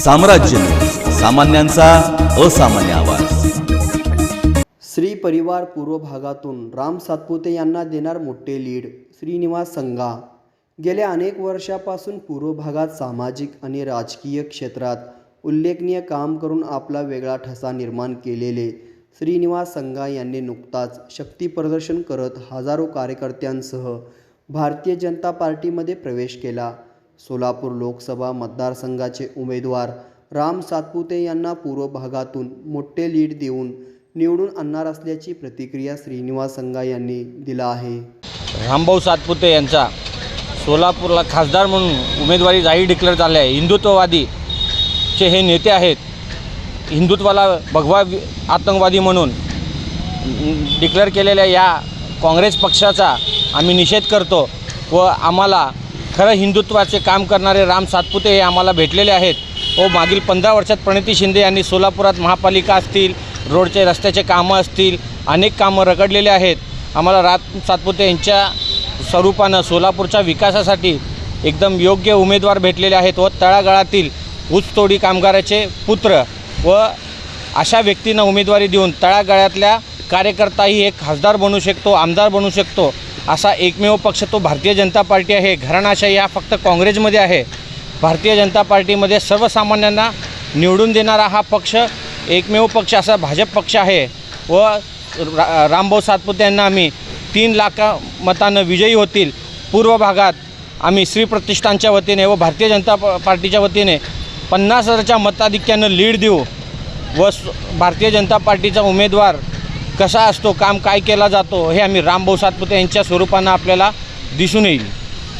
साम्राज्य, सामान्यांचा असामान्य आवाज। श्री परिवार पूर्व भागातून राम सातपुते यांना देणार मोठे लीड। श्रीनिवास संघा गेल्या अनेक वर्षापासून पूर्व भागात सामाजिक आणि राजकीय क्षेत्रात उल्लेखनीय काम करून आपला वेगळा ठसा निर्माण केलेले श्रीनिवास संघा यांनी नुकताच शक्ती प्रदर्शन करत हजारो कार्यकर्त्यांसह भारतीय जनता पार्टीमध्ये प्रवेश केला। सोलापूर लोकसभा मतदारसंघाचे उमेदवार राम सातपुते यांना पूर्व भागातून मोठे लीड देऊन निवडून आणणार असल्याची प्रतिक्रिया श्रीनिवास संघा यांनी दिला आहे। रामभाऊ सातपुते यांचा सोलापूरला खासदार म्हणून उमेदवारी जाहीर डिक्लेअर झाली आहे। हिंदुत्ववादीचे हे नेते आहेत। हिंदुत्वाला भगवा आतंकवादी म्हणून डिक्लेअर केलेल्या या काँग्रेस पक्षाचा आम्ही निषेध करतो व आम्हाला खरं हिंदुत्वाचे काम करणारे राम सातपुते हे आम्हाला भेटलेले आहेत व मागील 15 वर्षात प्रणिती शिंदे यांनी सोलापुरात महापालिका असतील, रोडचे रस्त्याचे कामं असतील, अनेक कामं रखडलेले आहेत। आम्हाला राम सातपुते यांच्या स्वरूपानं सोलापूरच्या विकासासाठी एकदम योग्य उमेदवार भेटलेले आहेत व तळागाळातील ऊसतोडी कामगाराचे पुत्र व अशा व्यक्तींना उमेदवारी देऊन तळागाळातल्या कार्यकर्ताही एक खासदार बनू शकतो, आमदार बनू शकतो असा एकमेव पक्ष तो भारतीय जनता पार्टी आहे। घराणाशाही हा फक्त काँग्रेसमध्ये आहे। भारतीय जनता पार्टीमध्ये सर्वसामान्यांना निवडून देणारा हा पक्ष एकमेव पक्ष असा भाजप पक्ष आहे व रामभाऊ सातपुते यांना आम्ही 3 लाख मतांनं विजयी होतील। पूर्व भागात आम्ही श्री प्रतिष्ठानच्या वतीने व भारतीय जनता पार्टीच्या वतीने 50,000च्या मताधिक्यानं लीड देऊ व भारतीय जनता पार्टीचा उमेदवार कसा असतो, काम काय केला जातो हे आम्ही रामभाऊ सातपुते यांच्या स्वरूपानं आपल्याला दिसून येईल।